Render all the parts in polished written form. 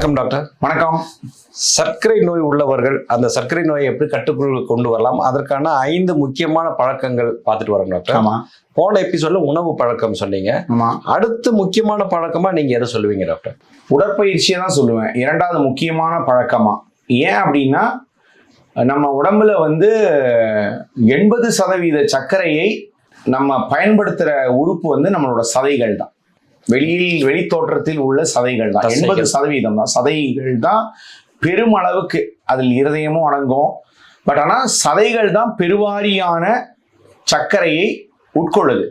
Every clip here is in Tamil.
வணக்கம் டாக்டர். வணக்கம். சர்க்கரை நோய் உள்ளவர்கள் அந்த சர்க்கரை நோயை எப்படி கட்டுக்குள் கொண்டு வரலாம், அதற்கான 5 முக்கியமான பழக்கங்கள் பார்த்துட்டு வரோம் டாக்டர். ஆமா. போன எபிசோட்ல உணவு பழக்கம் சொன்னீங்க. ஆமா. அடுத்து முக்கியமான பழக்கமா நீங்க எதை சொல்லுவீங்க டாக்டர்? உடற்பயிற்சியை தான் சொல்லுவேன். 2வது முக்கியமான பழக்கமா. ஏன் அப்படின்னா நம்ம உடம்புல 80% சர்க்கரையை நம்ம பயன்படுத்துற உறுப்பு நம்மளோட சதைகள் தான். வெளி தோற்றத்தில் உள்ள சதைகள் தான். 80% தான் சதைகள் தான் பெருமளவுக்கு. அதில் இருதயமும் அடங்கும். பட் ஆனால் சதைகள் தான் பெருவாரியான சர்க்கரையை உட்கொள்ளுது.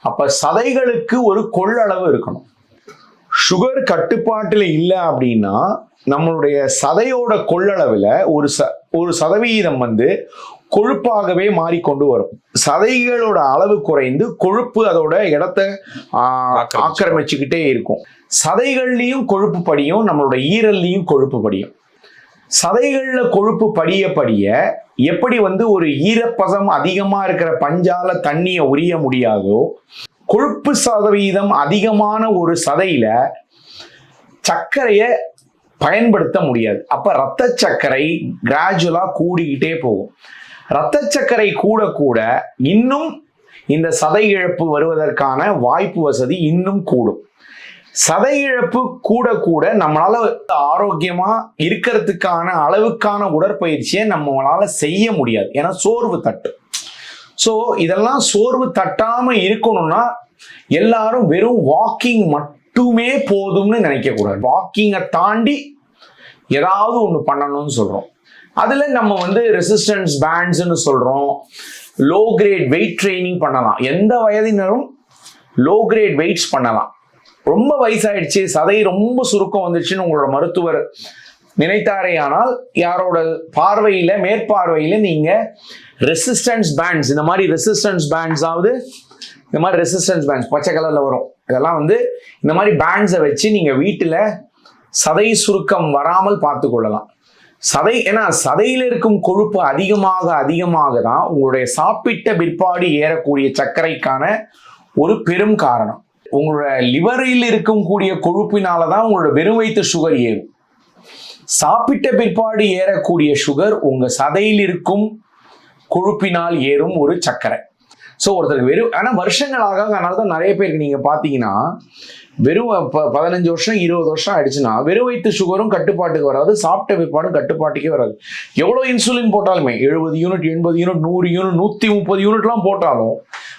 அப்ப சதைகளுக்கு ஒரு கொள்ளளவு இருக்கணும். சுகர் கட்டுப்பாட்டில் இல்லை அப்படின்னா நம்மளுடைய சதையோட கொள்ளளவுல ஒரு சதவீதம் கொழுப்பாகவே மாறிக்கொண்டு வரும். சதைகளோட அளவு குறைந்து கொழுப்பு அதோட இடத்தை ஆக்கிரமிச்சுக்கிட்டே இருக்கும். சதைகள்லையும் கொழுப்பு படியும், நம்மளோட ஈரல்லையும் கொழுப்பு படியும். சதைகள்ல கொழுப்பு படிய படிய எப்படி ஒரு ஈரப்பதம் அதிகமா இருக்கிற பஞ்சால தண்ணியை உரிய முடியாதோ, கொழுப்பு சதவீதம் அதிகமான ஒரு சதையில சர்க்கரையை பயன்படுத்த முடியாது. அப்ப இரத்த சர்க்கரை கிராஜுவலா கூடிக்கிட்டே போகும். இரத்த சர்க்கரை கூட கூட இன்னும் இந்த சதை இழப்பு வருவதற்கான வாய்ப்பு வசதி இன்னும் கூடும். சதை இழப்பு கூட கூட நம்மளால ஆரோக்கியமா இருக்கிறதுக்கான அளவுக்கான உடற்பயிற்சியை நம்மளால செய்ய முடியாது. ஏன்னா சோர்வு தட்டு. ஸோ இதெல்லாம் சோர்வு தட்டாம இருக்கணும்னா எல்லாரும் வெறும் வாக்கிங் மட்டுமே போதும்னு நினைக்கக்கூடாது. வாக்கிங்கை தாண்டி ஏதாவது ஒன்று பண்ணணும்னு சொல்றோம். அதுல நம்ம ரெசிஸ்டன்ஸ் பேண்ட்ஸ்ன்னு சொல்றோம். லோ கிரேட் வெயிட் ட்ரைனிங் பண்ணலாம். எந்த வயதினரும் லோ கிரேட் வெயிட்ஸ் பண்ணலாம். ரொம்ப வயசாயிடுச்சு, சதை ரொம்ப சுருக்கம் வந்துடுச்சுன்னு உங்களோட மருத்துவர் நினைத்தாரே ஆனால் யாரோட பார்வையில மேற்பார்வையில நீங்க ரெசிஸ்டன்ஸ் பேண்ட்ஸ், இந்த மாதிரி ரெசிஸ்டன்ஸ் பேண்ட்ஸ் பச்சை கலர்ல வரும். இதெல்லாம் இந்த மாதிரி பேண்ட்ஸை வச்சு நீங்க வீட்டுல சதை சுருக்கம் வராமல் பார்த்து கொள்ளலாம். ஏன்னா சதையில இருக்கும் கொழுப்பு அதிகமாக தான் உங்களுடைய சாப்பிட்ட பிற்பாடு ஏறக்கூடிய சர்க்கரைக்கான ஒரு பெரும் காரணம். உங்களோட லிவரில் இருக்கும் கூடிய கொழுப்பினாலதான் உங்களோட வெறும் வயிற்று சுகர் ஏறும். சாப்பிட்ட பிற்பாடு ஏறக்கூடிய சுகர் உங்க சதையில் இருக்கும் கொழுப்பினால் ஏறும் ஒரு சர்க்கரை. ஸோ ஒருத்தருக்கு ஆனா வருஷங்களாக, அதனாலதான் நிறைய பேருக்கு நீங்க பாத்தீங்கன்னா வெறும் 15 வருஷம் 20 வருஷம் ஆயிடுச்சுன்னா வெறும் வயிற்று சுகரும் கட்டுப்பாட்டுக்கு வராது, சாப்பிட்ட பிற்பாடும் கட்டுப்பாட்டுக்கே வராது. எவ்வளோ இன்சுலின் போட்டாலுமே 70 யூனிட் 80 யூனிட் 100 யூனிட் 130 யூனிட்லாம் போட்டாலும்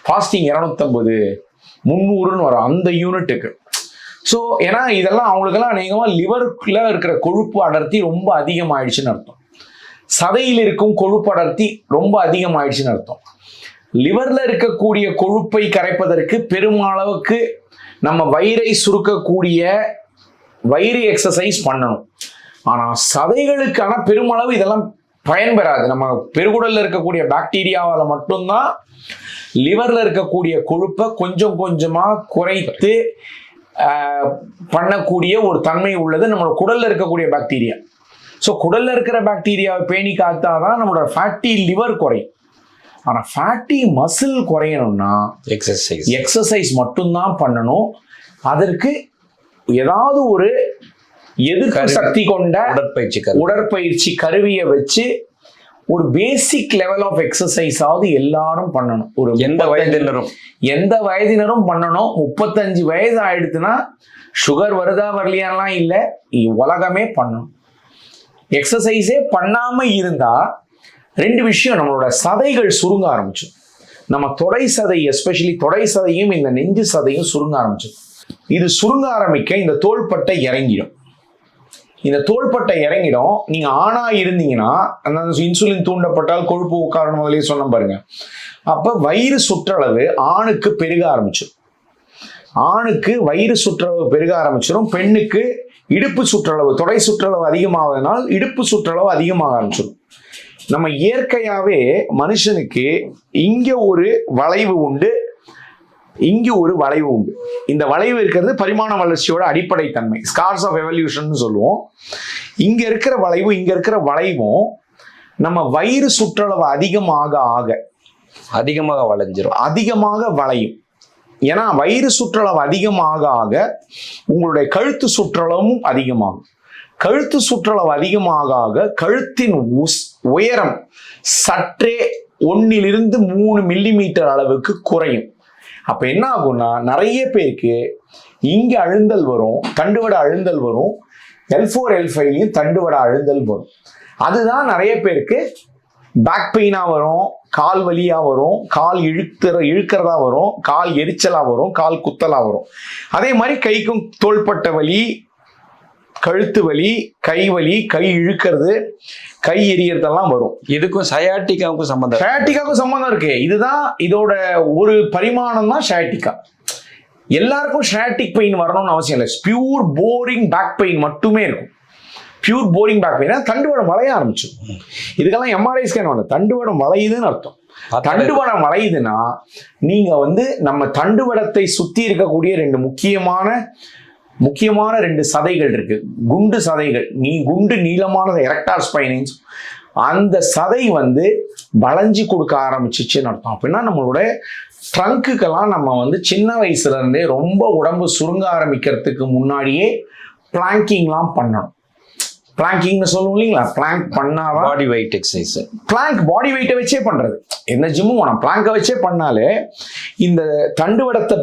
ஃபாஸ்டிங் 250 300ன்னு வரும் அந்த யூனிட்டுக்கு. ஸோ ஏன்னா இதெல்லாம் அவங்களுக்கெல்லாம் அநேகமாக லிவருக்குள்ள இருக்கிற கொழுப்பு அடர்த்தி ரொம்ப அதிகமாயிடுச்சுன்னு அர்த்தம். சதையில் இருக்கும் கொழுப்பு அடர்த்தி ரொம்ப அதிகமாயிடுச்சுன்னு அர்த்தம். லிவர்ல இருக்கக்கூடிய கொழுப்பை கரைப்பதற்கு பெருமளவுக்கு நம்ம வயிறை சுருக்கக்கூடிய வயிறு எக்ஸசைஸ் பண்ணணும். ஆனா சதைகளுக்கான பெருமளவு இதெல்லாம் பயன்பெறாது. நம்ம பெருகுடல்ல இருக்கக்கூடிய பாக்டீரியாவால மட்டும்தான் லிவர்ல இருக்கக்கூடிய கொழுப்பை கொஞ்சம் கொஞ்சமா குறைத்து பண்ணக்கூடிய ஒரு தன்மை உள்ளது நம்மளோட குடல்ல இருக்கக்கூடிய பாக்டீரியா. ஸோ குடல்ல இருக்கிற பாக்டீரியாவை பேணி காத்தாதான் நம்மளோட ஃபேட்டி லிவர் குறையும். ஆனா ஃபேட்டி மசில் குறையணும்னா எக்ஸசைஸ் மட்டும்தான் பண்ணணும். அதற்கு ஏதாவது ஒரு எதிர்ப்பு சக்தி கொண்ட உடற்பயிற்சி கருவியை வச்சு ஒரு பேசிக் லெவல் ஆஃப் எக்ஸசைஸ் ஆவது எல்லாரும் பண்ணணும். ஒரு எந்த வயதினரும் பண்ணணும். 35 வயது ஆயிடுச்சுன்னா சுகர் வருதா வரலையாலாம் இல்லை, உலகமே பண்ணணும். எக்ஸசைஸே பண்ணாம இருந்தா 2 விஷயம், நம்மளோட சதைகள் சுருங்க ஆரம்பிச்சோம். நம்ம தொடை சதை, எஸ்பெஷலி தொடை சதையும் இந்த நெஞ்சு சதையும் சுருங்க ஆரம்பிச்சோம். இது சுருங்க ஆரம்பிக்க இந்த தோள்பட்டை இறங்கிடும். இந்த தோள்பட்டை இறங்கிடும். நீங்க ஆணா இருந்தீங்கன்னா அந்த இன்சுலின் தூண்டப்பட்டால் கொழுப்பு உட்காரணும், முதலே சொன்ன பாருங்க. அப்ப வயிறு சுற்றளவு ஆணுக்கு பெருக ஆரம்பிச்சிடும். ஆணுக்கு வயிறு சுற்றளவு பெருக ஆரம்பிச்சிடும். பெண்ணுக்கு இடுப்பு சுற்றளவு, தொடை சுற்றளவு அதிகமாவதனால் இடுப்பு சுற்றளவு அதிகமாக ஆரம்பிச்சிடும். நம்ம இயற்கையாவே மனுஷனுக்கு இங்க ஒரு வளைவு உண்டு, இங்க ஒரு வளைவு உண்டு. இந்த வளைவு இருக்கிறது பரிமாண வளர்ச்சியோட அடிப்படை தன்மை, ஸ்கார்ஸ் ஆஃப் எவல்யூஷன் சொல்லுவோம். இங்க இருக்கிற வளைவு இங்க இருக்கிற வளைவும் நம்ம வயிறு சுற்றளவு அதிகமாக வளைஞ்சிரும், அதிகமாக வளையும். ஏன்னா வயிறு சுற்றளவு அதிகமாக ஆக உங்களுடைய கழுத்து சுற்றளவும் அதிகமாகும். கழுத்து சுற்றளவு அதிகமாக கழுத்தின் உயரம் சற்றே 1-3 மில்லிமீட்டர் அளவுக்கு குறையும். அப்ப என்ன ஆகும்னா நிறைய பேருக்கு இங்க அழுந்தல் வரும், தண்டுவட அழுந்தல் வரும், L4 L5லையும் தண்டுவட அழுந்தல் வரும். அதுதான் நிறைய பேருக்கு பேக் பெயினா வரும், கால் வலியா வரும், கால் இழுக்கிறதா வரும், கால் எரிச்சலா வரும், கால் குத்தலா வரும். அதே மாதிரி கைக்கும் தோள்பட்ட வலி, கழுத்து வலி, கை வலி, கை இழுக்கிறது, கை எரியறதெல்லாம் வரும். இதுக்கும் சயாட்டிக்காவுக்கும் சம்பந்தம் இருக்கு. இதுதான் இதோட ஒரு பரிமாணம் தான் ஷயாட்டிக்கா. எல்லாருக்கும் ஷயாட்டிக் பெயின் வரணும்னு அவசியம் இல்லை. பியூர் போரிங் பேக் பெயின் மட்டுமே இருக்கும். பியூர் போரிங் பேக் பெயின் தண்டுவடம் வளைய ஆரம்பிச்சிடும். இதுக்கெல்லாம் MRI ஸ்கேன் வேணும். தண்டுவடம் வளையுதுன்னு அர்த்தம். தண்டுவடம் வளையுதுன்னா நீங்க நம்ம தண்டுவடத்தை சுத்தி இருக்கக்கூடிய முக்கியமான 2 சதைகள் இருக்கு, குண்டு சதைகள். குண்டு நீளமான எரெக்டார் ஸ்பைனின்ஸ், அந்த சதை வளைஞ்சு கொடுக்க ஆரம்பிச்சிச்சுன்னு அர்த்தம். அப்படின்னா நம்மளோட ட்ரங்க்குக்கெல்லாம் நம்ம சின்ன வயசுல இருந்தே ரொம்ப உடம்பு சுருங்க ஆரம்பிக்கிறதுக்கு முன்னாடியே பிளாங்கிங்லாம் பண்ணணும். பிளாங்கிங்னு சொல்லுவோம் இல்லைங்களா? பிளாங்க் பண்ணாதான் பாடி வெயிட் எக்ஸசைஸ். பிளாங்க் பாடி வெயிட்டை வச்சே பண்றது. என்ன ஜிம்மும் வேணாம், பிளாங்கை வச்சே பண்ணாலே இந்த தண்டுவடத்தை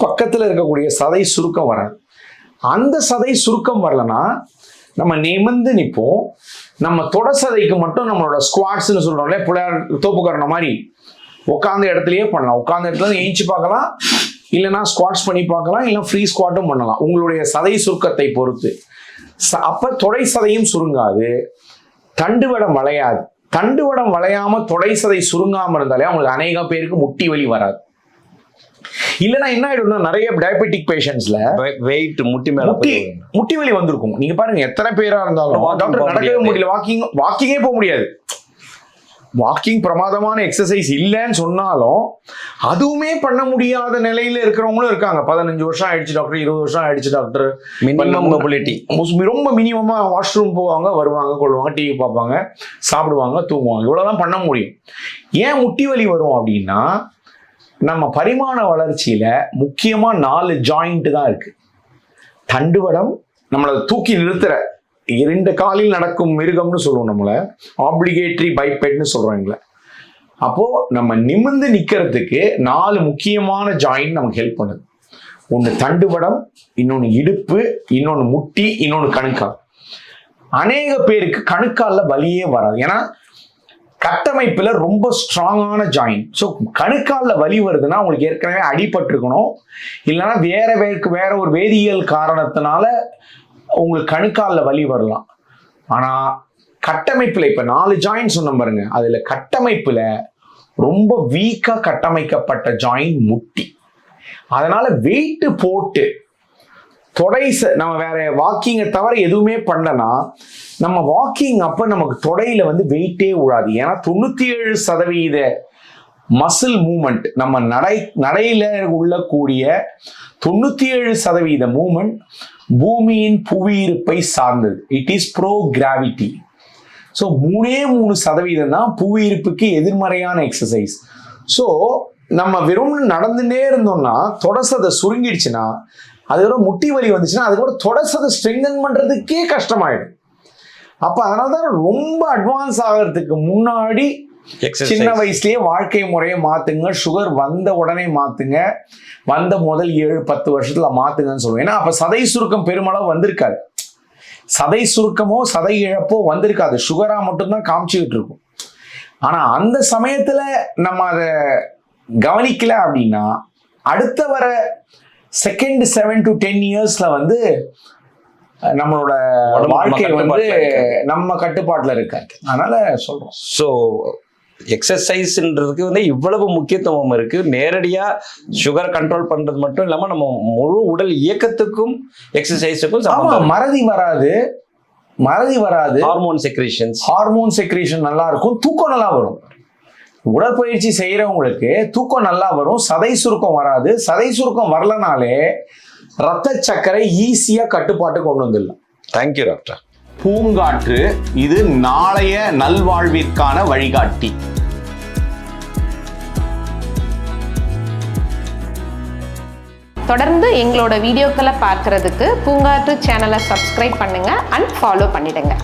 பக்கத்துல இருக்கக்கூடிய சதை சுருக்கம் வராது. அந்த சதை சுருக்கம் வரலன்னா நம்ம நிமிர்ந்து நிற்போம். நம்ம தொட சதைக்கு மட்டும் நம்மளோட ஸ்குவாட்ஸ்ன்னு சொல்றோம்ல, புள்ளையார் தோப்புக்கரண மாதிரி உட்காந்த இடத்துலயே பண்ணலாம். உட்காந்த இடத்துல ஏஞ்சி பார்க்கலாம், இல்லைன்னா ஸ்குவாட்ஸ் பண்ணி பார்க்கலாம், இல்லை ஃப்ரீ ஸ்குவாட்டும் பண்ணலாம் உங்களுடைய சதை சுருக்கத்தை பொறுத்து. அப்ப தொடை சதையும் சுருங்காது, தண்டுவடம் வளையாது. தண்டுவடம் வளையாம தொடை சதை சுருங்காம இருந்தாலே அவங்களுக்கு அநேக பேருக்கு முட்டி வலி வராது. இல்லைன்னா என்ன ஆயிடும்னா நிறைய டயபெட்டிக் பேஷண்ட்ஸ்ல வெயிட் முட்டி வலி வந்திருக்கும். நீங்க பாருங்க எத்தனை பேரா இருந்தாலும் டாக்டர் நடக்கவே முடியல, வாக்கிங்கே போக முடியாது. வாக்கிங் பிரமாதமான எக்ஸசைஸ் இல்லைன்னு சொன்னாலும் அதுவுமே பண்ண முடியாத நிலையில இருக்கிறவங்களும் இருக்காங்க. 15 வருஷம் ஆயிடுச்சு டாக்டர், 20 வருஷம் ஆயிடுச்சு டாக்டர். மினிமம் மொபிலிட்டி ரொம்ப மினிமமா வாஷ்ரூம் போவாங்க, வருவாங்க, கொள்வாங்க, டிவி பார்ப்பாங்க, சாப்பிடுவாங்க, தூங்குவாங்க. இவ்வளவுதான் பண்ண முடியும். ஏன் முட்டி வலி வரும் அப்படின்னா நம்ம பரிமாண வளர்ச்சியில முக்கியமா 4 ஜாயிண்ட் தான் இருக்கு. தண்டுவடம் நம்மளை தூக்கி நிறுத்துற 2 காலில் நடக்கும் மிருகம்னு சொல்லுவோம், நம்மள ஆப்ளிகேட்டரி பைபெட்னு சொல்றோம் எங்களை. அப்போ நம்ம நிமிர்ந்து நிக்கிறதுக்கு 4 முக்கியமான ஜாயிண்ட் நமக்கு ஹெல்ப் பண்ணுது. ஒன்று தண்டுவடம், இன்னொன்று இடுப்பு, இன்னொன்று முட்டி, இன்னொன்று கணுக்கால். அநேக பேருக்கு கணுக்கால்ல வலியே வராது, ஏன்னா கட்டமைப்புல ரொம்ப ஸ்ட்ராங்கான ஜாயிண்ட். ஸோ கணுக்கால்ல வலி வருதுன்னா உங்களுக்கு ஏற்கனவே அடிபட்டிருக்கணும், இல்லைன்னா வேற ஒரு வேதியியல் காரணத்தினால உங்களுக்கு கணுக்கால்ல வலி வரலாம். ஆனா கட்டமைப்புல இப்ப 4 ஜாயிண்ட் சொன்ன பாருங்க, அதுல கட்டமைப்புல ரொம்ப வீக்கா கட்டமைக்கப்பட்ட ஜாயிண்ட் முட்டி. அதனால வெயிட் போட்டு நம்ம வேற வாக்கிங்கை தவிர எதுவுமே பண்ணனா நம்ம வாக்கிங் அப்ப நமக்கு தொடையில வெயிட்டே விழாது. ஏன்னா 97% மசில் மூமெண்ட் நம்ம நடையில உள்ளக்கூடிய 97% மூமெண்ட் பூமியின் புவியிருப்பை சார்ந்தது. It is bro gravity. So 3% தான் புவியிருப்புக்கு எதிர்மறையான எக்ஸசைஸ். ஸோ நம்ம வெறும் நடந்துட்டே இருந்தோம்னா தொடசதை சுருங்கிடுச்சுன்னா, அதுக்கப்புறம் முட்டி வலி வந்துச்சுன்னா அதுக்கப்புறம் தொடசதை ஸ்ட்ரெங்தன் பண்றதுக்கே கஷ்டமாயிடும். அப்ப அதனாலதான் ரொம்ப அட்வான்ஸ் ஆகிறதுக்கு முன்னாடி சின்ன வயசுலயே வாழ்க்கை முறையை மாத்துங்க. சுகர் வந்த உடனே மாத்துங்க, வந்த முதல் 7-10 வருஷத்துல மாத்துங்கன்னு சொல்லுவேன். ஏன்னா அப்ப சதை சுருக்கம் பெருமளவு வந்திருக்காது, சதை சுருக்கமோ சதை இழப்போ வந்திருக்காது, சுகரா மட்டும்தான் காமிச்சுக்கிட்டு இருக்கும். ஆனா அந்த சமயத்துல நம்ம அதை கவனிக்கல அப்படின்னா அடுத்த வர செகண்ட் 7 to 10 இயர்ஸ்ல நம்மளோட வாழ்க்கை நம்ம கட்டுப்பாட்டுல இருக்காது. அதனால சொல்றோம். ஸோ எக்ஸசைஸ்ன்றதுக்கு இவ்வளவு முக்கியத்துவம் இருக்கு. நேரடியா சுகர் கண்ட்ரோல் பண்றது மட்டும் இல்லாம நம்ம முழு உடல் இயக்கத்துக்கும் எக்ஸசைஸுக்கும் மறதி வராது. ஹார்மோன் செக்ரீஷன் நல்லா இருக்கும், தூக்கம் நல்லா வரும். உடற்பயிற்சி செய்யறவங்களுக்கு தூக்கம் நல்லா வரும், சதை சுருக்கம் வராது. சதை சுருக்கம் வரலனாலே ரத்த சர்க்கரை ஈஸியா கட்டுப்பாட்டு கொண்டு வந்துடலாம். Thank you doctor. பூங்காற்று இது நாளைய நல்வாழ்விற்கான வழிகாட்டி. தொடர்ந்து எங்களோட வீடியோக்களை பார்க்குறதுக்கு பூங்காற்று சேனலை சப்ஸ்கிரைப் பண்ணுங்கள் அண்ட் ஃபாலோ பண்ணிடுங்க.